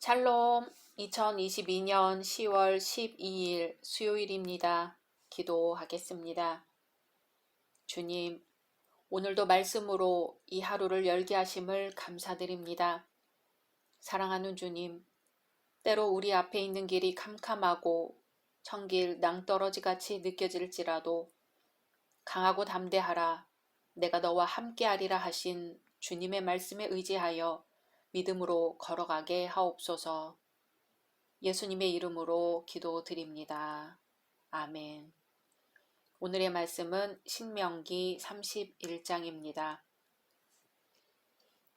샬롬, 2022년 10월 12일 수요일입니다. 기도하겠습니다. 주님, 오늘도 말씀으로 이 하루를 열게 하심을 감사드립니다. 사랑하는 주님, 때로 우리 앞에 있는 길이 캄캄하고 천길 낭떠러지같이 느껴질지라도 강하고 담대하라, 내가 너와 함께하리라 하신 주님의 말씀에 의지하여 믿음으로 걸어가게 하옵소서. 예수님의 이름으로 기도드립니다. 아멘. 오늘의 말씀은 신명기 31장입니다.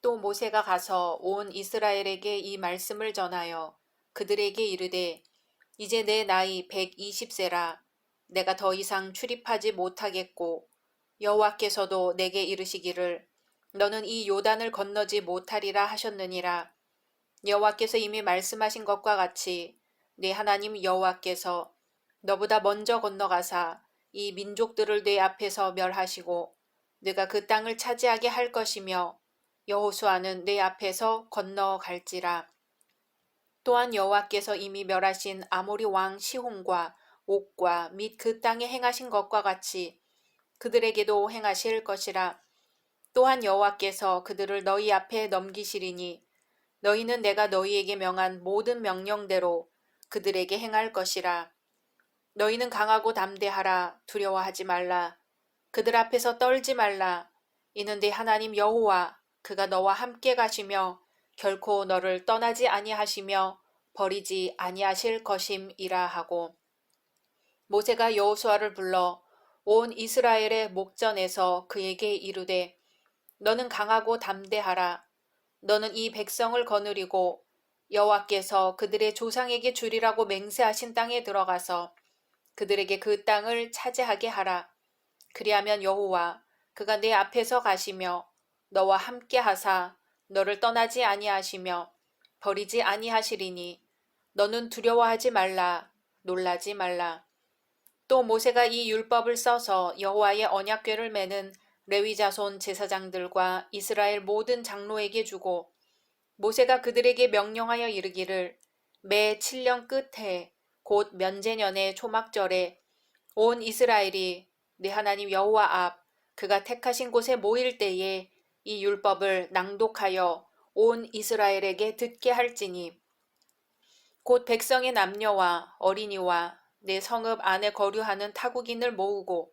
또 모세가 가서 온 이스라엘에게 이 말씀을 전하여 그들에게 이르되, 이제 내 나이 120세라. 내가 더 이상 출입하지 못하겠고 여호와께서도 내게 이르시기를 너는 이 요단을 건너지 못하리라 하셨느니라. 여호와께서 이미 말씀하신 것과 같이 네 하나님 여호와께서 너보다 먼저 건너가사 이 민족들을 네 앞에서 멸하시고 네가 그 땅을 차지하게 할 것이며 여호수아는 네 앞에서 건너갈지라. 또한 여호와께서 이미 멸하신 아모리 왕 시혼과 옥과 및 그 땅에 행하신 것과 같이 그들에게도 행하실 것이라. 또한 여호와께서 그들을 너희 앞에 넘기시리니 너희는 내가 너희에게 명한 모든 명령대로 그들에게 행할 것이라. 너희는 강하고 담대하라. 두려워하지 말라. 그들 앞에서 떨지 말라. 이는 네 하나님 여호와 그가 너와 함께 가시며 결코 너를 떠나지 아니하시며 버리지 아니하실 것임이라 하고, 모세가 여호수아를 불러 온 이스라엘의 목전에서 그에게 이르되 너는 강하고 담대하라. 너는 이 백성을 거느리고 여호와께서 그들의 조상에게 주리라고 맹세하신 땅에 들어가서 그들에게 그 땅을 차지하게 하라. 그리하면 여호와 그가 내 앞에서 가시며 너와 함께 하사 너를 떠나지 아니하시며 버리지 아니하시리니 너는 두려워하지 말라. 놀라지 말라. 또 모세가 이 율법을 써서 여호와의 언약궤를 매는 레위 자손 제사장들과 이스라엘 모든 장로에게 주고, 모세가 그들에게 명령하여 이르기를 매 7년 끝에 곧 면제년의 초막절에 온 이스라엘이 네 하나님 여호와 앞 그가 택하신 곳에 모일 때에 이 율법을 낭독하여 온 이스라엘에게 듣게 할지니, 곧 백성의 남녀와 어린이와 내 성읍 안에 거류하는 타국인을 모으고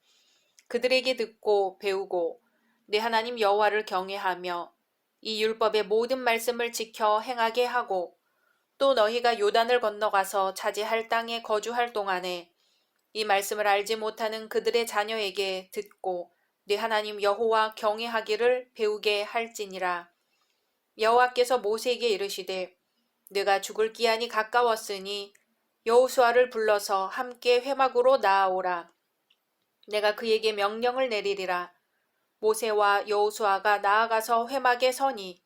그들에게 듣고 배우고 내 하나님 여호와를 경외하며 이 율법의 모든 말씀을 지켜 행하게 하고, 또 너희가 요단을 건너가서 차지할 땅에 거주할 동안에 이 말씀을 알지 못하는 그들의 자녀에게 듣고 네 하나님 여호와 경외하기를 배우게 할지니라. 여호와께서 모세에게 이르시되 네가 죽을 기한이 가까웠으니 여호수아를 불러서 함께 회막으로 나아오라. 내가 그에게 명령을 내리리라. 모세와 여호수아가 나아가서 회막에 서니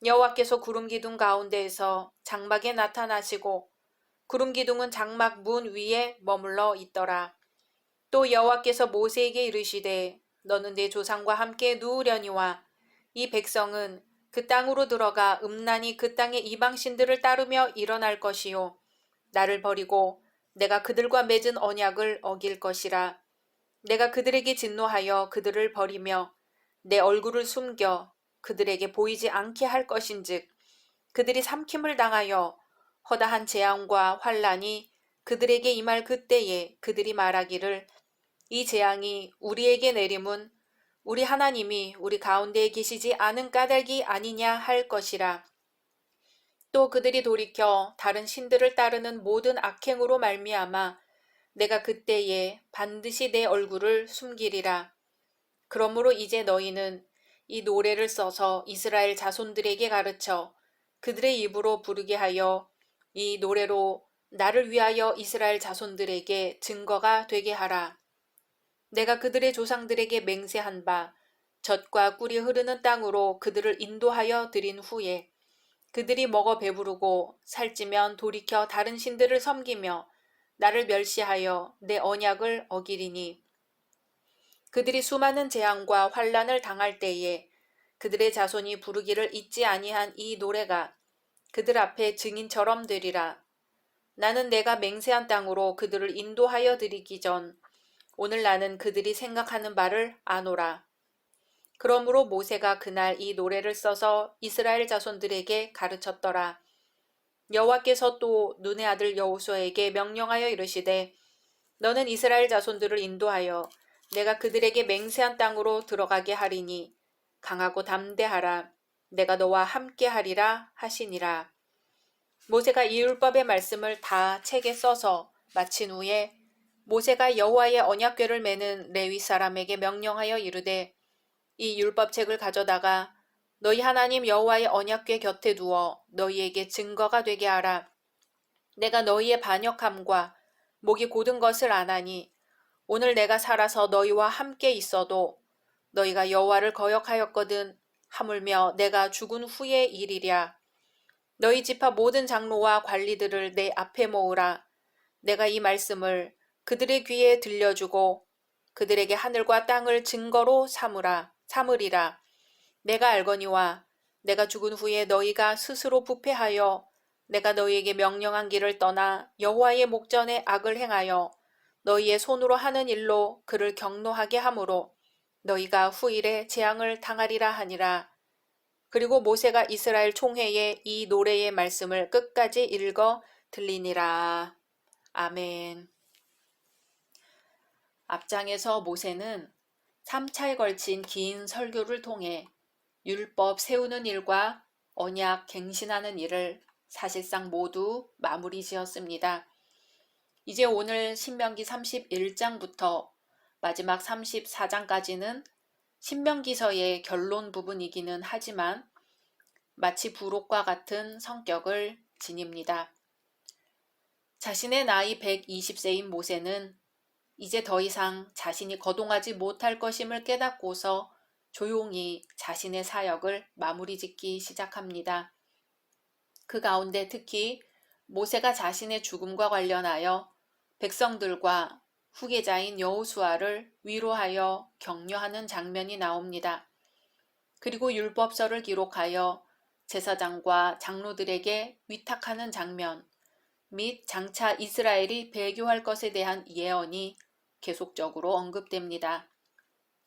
여호와께서 구름 기둥 가운데에서 장막에 나타나시고 구름 기둥은 장막 문 위에 머물러 있더라. 또 여호와께서 모세에게 이르시되 너는 내 조상과 함께 누우려니와 이 백성은 그 땅으로 들어가 음란히 그 땅의 이방신들을 따르며 일어날 것이요 나를 버리고 내가 그들과 맺은 언약을 어길 것이라. 내가 그들에게 진노하여 그들을 버리며 내 얼굴을 숨겨 그들에게 보이지 않게 할 것인즉 그들이 삼킴을 당하여 허다한 재앙과 환란이 그들에게 임할 그때에 그들이 말하기를 이 재앙이 우리에게 내림은 우리 하나님이 우리 가운데에 계시지 않은 까닭이 아니냐 할 것이라. 또 그들이 돌이켜 다른 신들을 따르는 모든 악행으로 말미암아 내가 그때에 반드시 내 얼굴을 숨기리라. 그러므로 이제 너희는 이 노래를 써서 이스라엘 자손들에게 가르쳐 그들의 입으로 부르게 하여 이 노래로 나를 위하여 이스라엘 자손들에게 증거가 되게 하라. 내가 그들의 조상들에게 맹세한 바 젖과 꿀이 흐르는 땅으로 그들을 인도하여 드린 후에 그들이 먹어 배부르고 살찌면 돌이켜 다른 신들을 섬기며 나를 멸시하여 내 언약을 어기리니, 그들이 수많은 재앙과 환란을 당할 때에 그들의 자손이 부르기를 잊지 아니한 이 노래가 그들 앞에 증인처럼 되리라. 나는 내가 맹세한 땅으로 그들을 인도하여 드리기 전 오늘 나는 그들이 생각하는 바를 아노라. 그러므로 모세가 그날 이 노래를 써서 이스라엘 자손들에게 가르쳤더라. 여호와께서 또 눈의 아들 여호수아에게 명령하여 이르시되 너는 이스라엘 자손들을 인도하여 내가 그들에게 맹세한 땅으로 들어가게 하리니 강하고 담대하라. 내가 너와 함께 하리라 하시니라. 모세가 이 율법의 말씀을 다 책에 써서 마친 후에 모세가 여호와의 언약궤를 매는 레위 사람에게 명령하여 이르되 이 율법책을 가져다가 너희 하나님 여호와의 언약궤 곁에 두어 너희에게 증거가 되게 하라. 내가 너희의 반역함과 목이 곧은 것을 아나니 오늘 내가 살아서 너희와 함께 있어도 너희가 여호와를 거역하였거든 하물며 내가 죽은 후의 일이랴. 너희 지파 모든 장로와 관리들을 내 앞에 모으라. 내가 이 말씀을 그들의 귀에 들려주고 그들에게 하늘과 땅을 증거로 삼으리라. 내가 알거니와 내가 죽은 후에 너희가 스스로 부패하여 내가 너희에게 명령한 길을 떠나 여호와의 목전에 악을 행하여 너희의 손으로 하는 일로 그를 경노하게 하므로 너희가 후일에 재앙을 당하리라 하니라. 그리고 모세가 이스라엘 총회에 이 노래의 말씀을 끝까지 읽어 들리니라. 아멘. 앞장에서 모세는 3차에 걸친 긴 설교를 통해 율법 세우는 일과 언약 갱신하는 일을 사실상 모두 마무리 지었습니다. 이제 오늘 신명기 31장부터 마지막 34장까지는 신명기서의 결론 부분이기는 하지만 마치 부록과 같은 성격을 지닙니다. 자신의 나이 120세인 모세는 이제 더 이상 자신이 거동하지 못할 것임을 깨닫고서 조용히 자신의 사역을 마무리 짓기 시작합니다. 그 가운데 특히 모세가 자신의 죽음과 관련하여 백성들과 후계자인 여호수아를 위로하여 격려하는 장면이 나옵니다. 그리고 율법서를 기록하여 제사장과 장로들에게 위탁하는 장면 및 장차 이스라엘이 배교할 것에 대한 예언이 계속적으로 언급됩니다.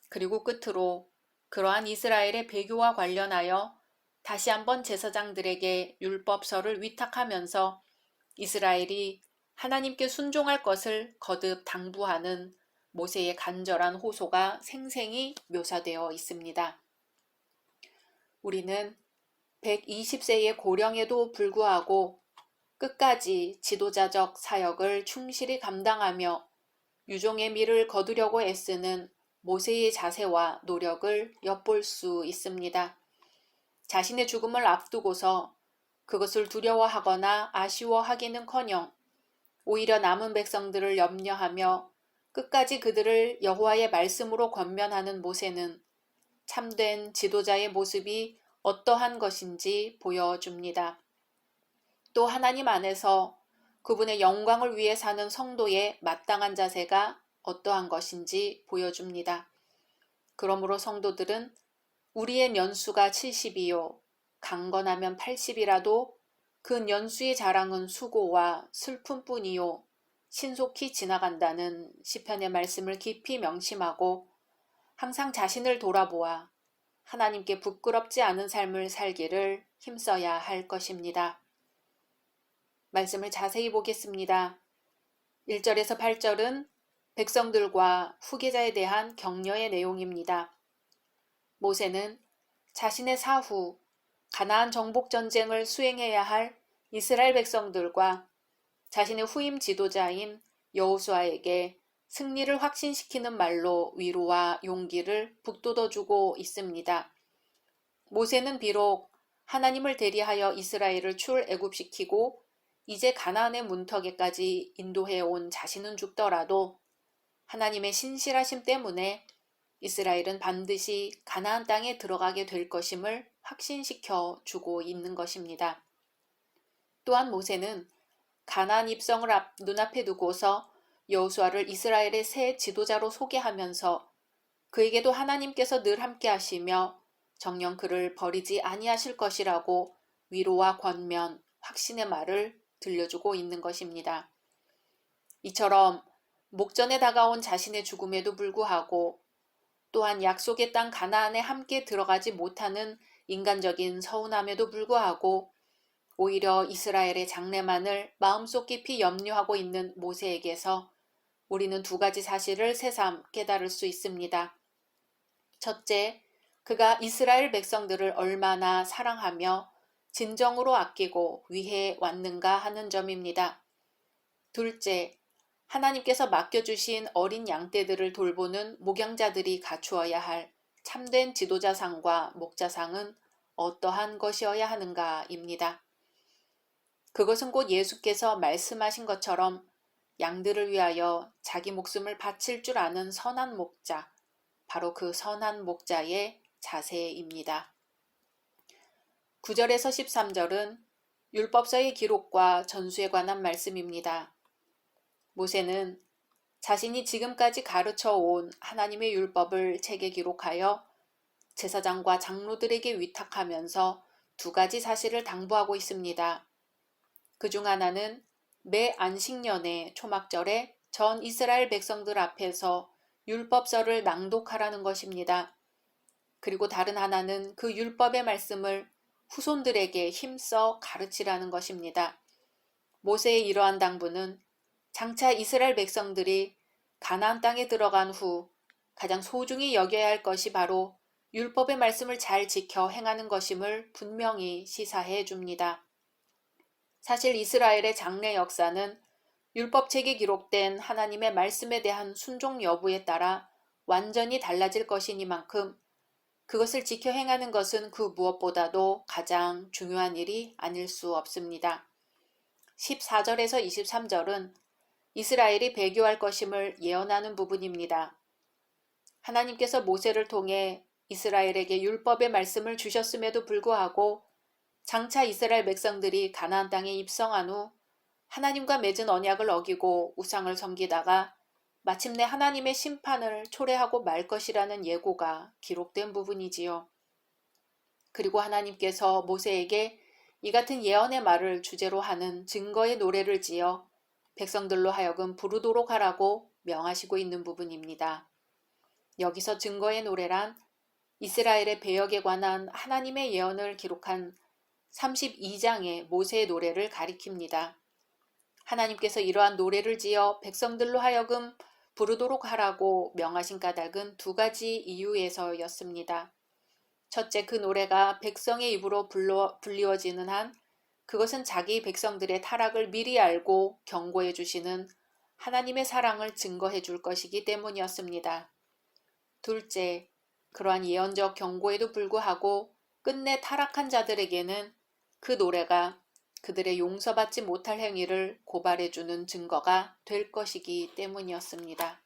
그리고 끝으로 그러한 이스라엘의 배교와 관련하여 다시 한번 제사장들에게 율법서를 위탁하면서 이스라엘이 하나님께 순종할 것을 거듭 당부하는 모세의 간절한 호소가 생생히 묘사되어 있습니다. 우리는 120세의 고령에도 불구하고 끝까지 지도자적 사역을 충실히 감당하며 유종의 미를 거두려고 애쓰는 모세의 자세와 노력을 엿볼 수 있습니다. 자신의 죽음을 앞두고서 그것을 두려워하거나 아쉬워하기는커녕 오히려 남은 백성들을 염려하며 끝까지 그들을 여호와의 말씀으로 권면하는 모세는 참된 지도자의 모습이 어떠한 것인지 보여줍니다. 또 하나님 안에서 그분의 영광을 위해 사는 성도의 마땅한 자세가 어떠한 것인지 보여줍니다. 그러므로 성도들은 우리의 년수가 70이요 강건하면 80이라도 그 년수의 자랑은 수고와 슬픔뿐이요 신속히 지나간다는 시편의 말씀을 깊이 명심하고 항상 자신을 돌아보아 하나님께 부끄럽지 않은 삶을 살기를 힘써야 할 것입니다. 말씀을 자세히 보겠습니다. 1절에서 8절은 백성들과 후계자에 대한 격려의 내용입니다. 모세는 자신의 사후 가나안 정복 전쟁을 수행해야 할 이스라엘 백성들과 자신의 후임 지도자인 여호수아에게 승리를 확신시키는 말로 위로와 용기를 북돋워주고 있습니다. 모세는 비록 하나님을 대리하여 이스라엘을 출애굽시키고 이제 가나안의 문턱에까지 인도해온 자신은 죽더라도 하나님의 신실하심 때문에 이스라엘은 반드시 가나안 땅에 들어가게 될 것임을 확신시켜 주고 있는 것입니다. 또한 모세는 가나안 입성을 눈앞에 두고서 여호수아를 이스라엘의 새 지도자로 소개하면서 그에게도 하나님께서 늘 함께 하시며 정녕 그를 버리지 아니하실 것이라고 위로와 권면, 확신의 말을 들려주고 있는 것입니다. 이처럼 목전에 다가온 자신의 죽음에도 불구하고 또한 약속의 땅 가나안에 함께 들어가지 못하는 인간적인 서운함에도 불구하고 오히려 이스라엘의 장래만을 마음속 깊이 염려하고 있는 모세에게서 우리는 두 가지 사실을 새삼 깨달을 수 있습니다. 첫째, 그가 이스라엘 백성들을 얼마나 사랑하며 진정으로 아끼고 위해 왔는가 하는 점입니다. 둘째, 하나님께서 맡겨주신 어린 양떼들을 돌보는 목양자들이 갖추어야 할 참된 지도자상과 목자상은 어떠한 것이어야 하는가입니다. 그것은 곧 예수께서 말씀하신 것처럼 양들을 위하여 자기 목숨을 바칠 줄 아는 선한 목자, 바로 그 선한 목자의 자세입니다. 9절에서 13절은 율법서의 기록과 전수에 관한 말씀입니다. 모세는 자신이 지금까지 가르쳐 온 하나님의 율법을 책에 기록하여 제사장과 장로들에게 위탁하면서 두 가지 사실을 당부하고 있습니다. 그중 하나는 매 안식년의 초막절에 전 이스라엘 백성들 앞에서 율법서를 낭독하라는 것입니다. 그리고 다른 하나는 그 율법의 말씀을 후손들에게 힘써 가르치라는 것입니다. 모세의 이러한 당부는 장차 이스라엘 백성들이 가나안 땅에 들어간 후 가장 소중히 여겨야 할 것이 바로 율법의 말씀을 잘 지켜 행하는 것임을 분명히 시사해 줍니다. 사실 이스라엘의 장래 역사는 율법책에 기록된 하나님의 말씀에 대한 순종 여부에 따라 완전히 달라질 것이니만큼 그것을 지켜 행하는 것은 그 무엇보다도 가장 중요한 일이 아닐 수 없습니다. 14절에서 23절은 이스라엘이 배교할 것임을 예언하는 부분입니다. 하나님께서 모세를 통해 이스라엘에게 율법의 말씀을 주셨음에도 불구하고 장차 이스라엘 백성들이 가나안 땅에 입성한 후 하나님과 맺은 언약을 어기고 우상을 섬기다가 마침내 하나님의 심판을 초래하고 말 것이라는 예고가 기록된 부분이지요. 그리고 하나님께서 모세에게 이 같은 예언의 말을 주제로 하는 증거의 노래를 지어 백성들로 하여금 부르도록 하라고 명하시고 있는 부분입니다. 여기서 증거의 노래란 이스라엘의 배역에 관한 하나님의 예언을 기록한 32장의 모세의 노래를 가리킵니다. 하나님께서 이러한 노래를 지어 백성들로 하여금 부르도록 하라고 명하신 까닭은 두 가지 이유에서였습니다. 첫째, 그 노래가 백성의 입으로 불리워지는 한 그것은 자기 백성들의 타락을 미리 알고 경고해 주시는 하나님의 사랑을 증거해 줄 것이기 때문이었습니다. 둘째, 그러한 예언적 경고에도 불구하고 끝내 타락한 자들에게는 그 노래가 그들의 용서받지 못할 행위를 고발해주는 증거가 될 것이기 때문이었습니다.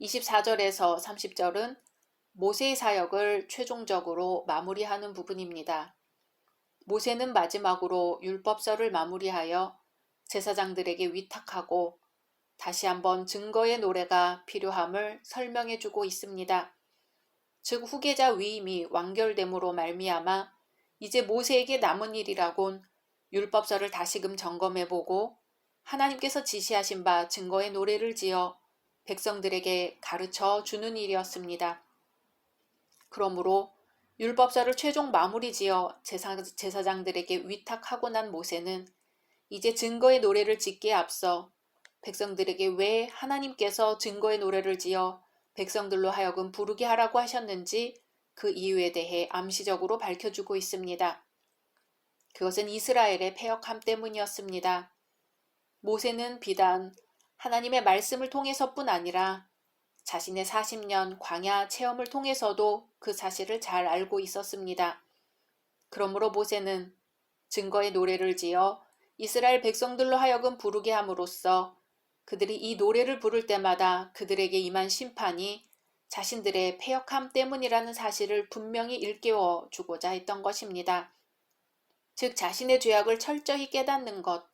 24절에서 30절은 모세의 사역을 최종적으로 마무리하는 부분입니다. 모세는 마지막으로 율법서를 마무리하여 제사장들에게 위탁하고 다시 한번 증거의 노래가 필요함을 설명해주고 있습니다. 즉 후계자 위임이 완결됨으로 말미암아 이제 모세에게 남은 일이라곤 율법서를 다시금 점검해보고 하나님께서 지시하신 바 증거의 노래를 지어 백성들에게 가르쳐 주는 일이었습니다. 그러므로 율법서를 최종 마무리 지어 제사장들에게 위탁하고 난 모세는 이제 증거의 노래를 짓기에 앞서 백성들에게 왜 하나님께서 증거의 노래를 지어 백성들로 하여금 부르게 하라고 하셨는지 그 이유에 대해 암시적으로 밝혀주고 있습니다. 그것은 이스라엘의 패역함 때문이었습니다. 모세는 비단 하나님의 말씀을 통해서뿐 아니라 자신의 40년 광야 체험을 통해서도 그 사실을 잘 알고 있었습니다. 그러므로 모세는 증거의 노래를 지어 이스라엘 백성들로 하여금 부르게 함으로써 그들이 이 노래를 부를 때마다 그들에게 임한 심판이 자신들의 패역함 때문이라는 사실을 분명히 일깨워 주고자 했던 것입니다. 즉 자신의 죄악을 철저히 깨닫는 것,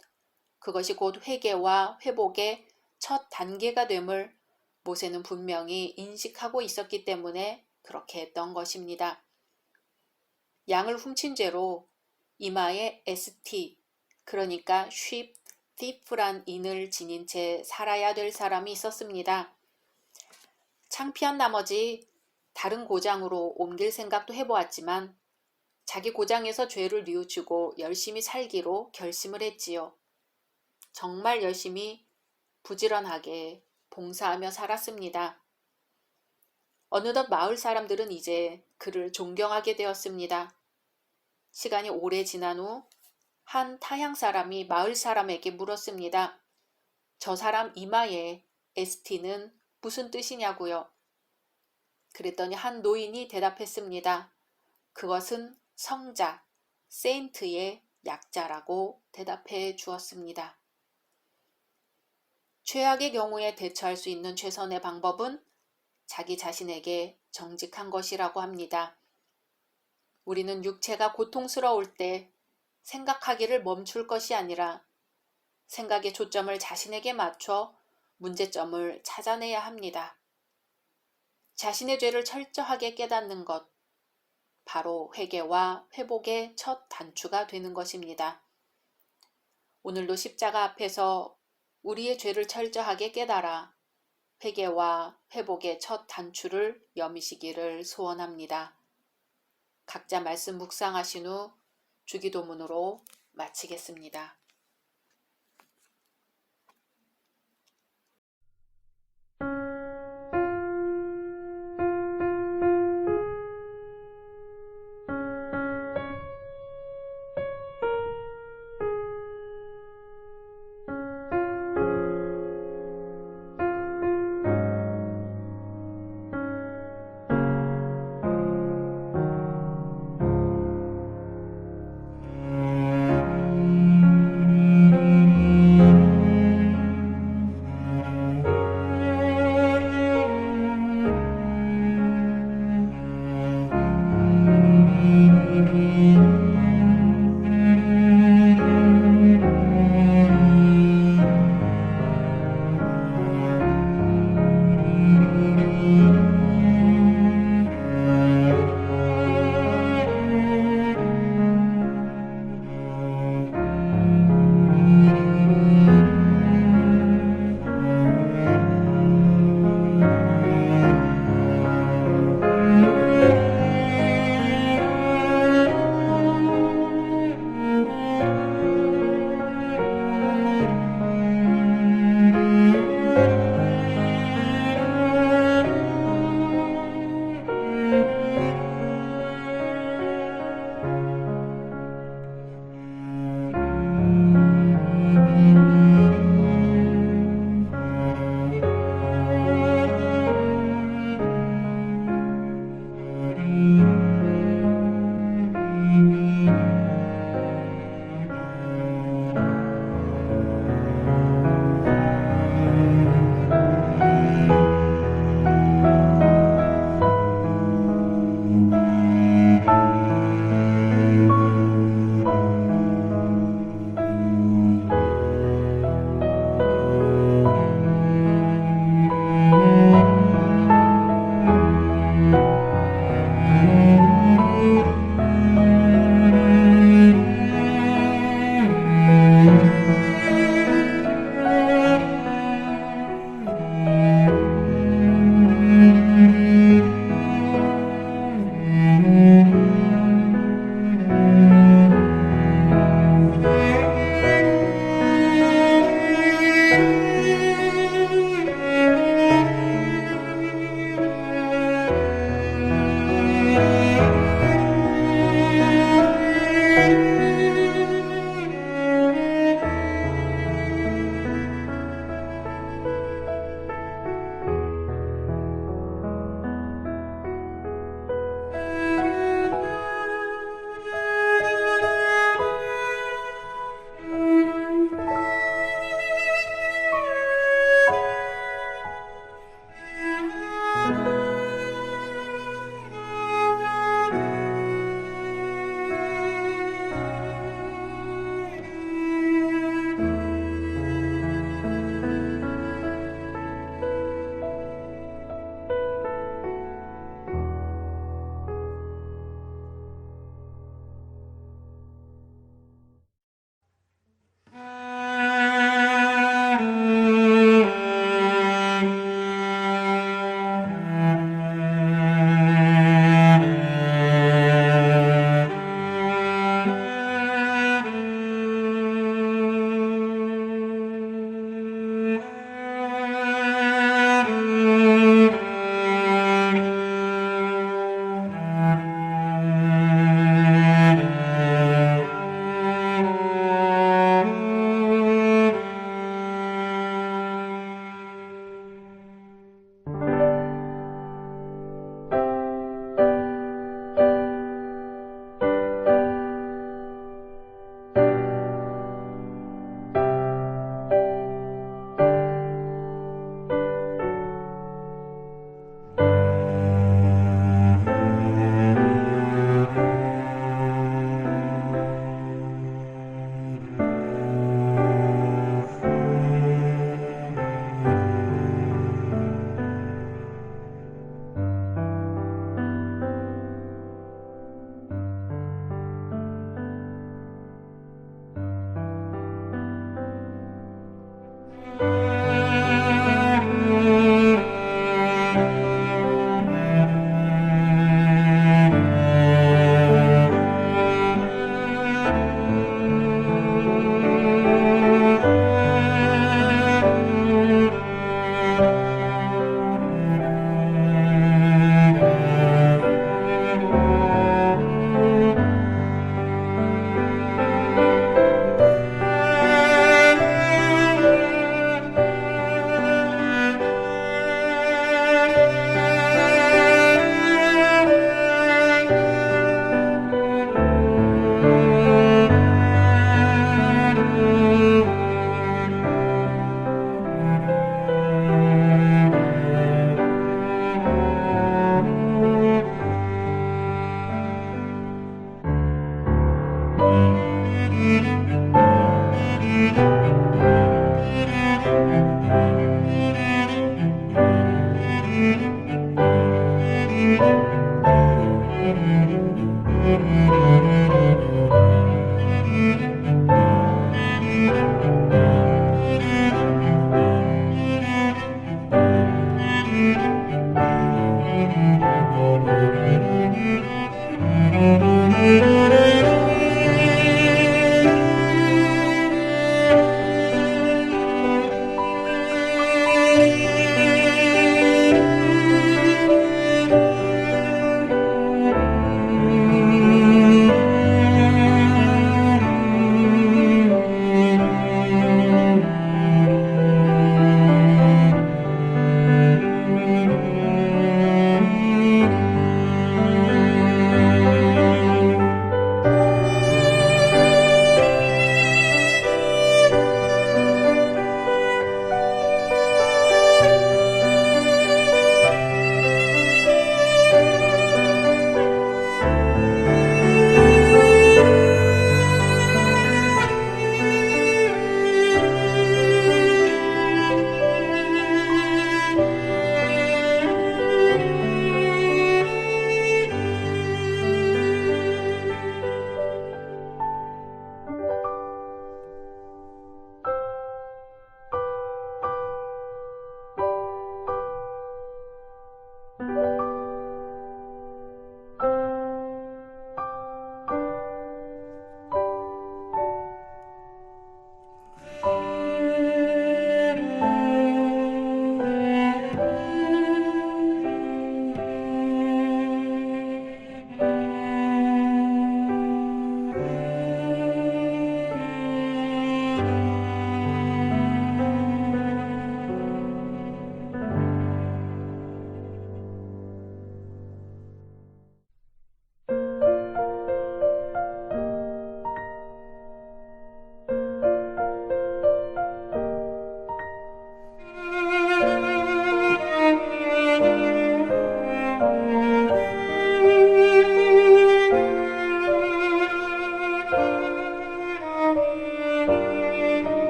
그것이 곧 회개와 회복의 첫 단계가 됨을 모세는 분명히 인식하고 있었기 때문에 그렇게 했던 것입니다. 양을 훔친 죄로 이마에 ST, 그러니까 sheep thief란 인을 지닌 채 살아야 될 사람이 있었습니다. 창피한 나머지 다른 고장으로 옮길 생각도 해보았지만 자기 고장에서 죄를 뉘우치고 열심히 살기로 결심을 했지요. 정말 열심히 부지런하게 봉사하며 살았습니다. 어느덧 마을 사람들은 이제 그를 존경하게 되었습니다. 시간이 오래 지난 후 한 타향 사람이 마을 사람에게 물었습니다. 저 사람 이마에 ST는 무슨 뜻이냐고요. 그랬더니 한 노인이 대답했습니다. 그것은 성자, 세인트의 약자라고 대답해 주었습니다. 최악의 경우에 대처할 수 있는 최선의 방법은 자기 자신에게 정직한 것이라고 합니다. 우리는 육체가 고통스러울 때 생각하기를 멈출 것이 아니라 생각의 초점을 자신에게 맞춰 문제점을 찾아내야 합니다. 자신의 죄를 철저하게 깨닫는 것, 바로 회개와 회복의 첫 단추가 되는 것입니다. 오늘도 십자가 앞에서 우리의 죄를 철저하게 깨달아 회개와 회복의 첫 단추를 여미시기를 소원합니다. 각자 말씀 묵상하신 후 주기도문으로 마치겠습니다.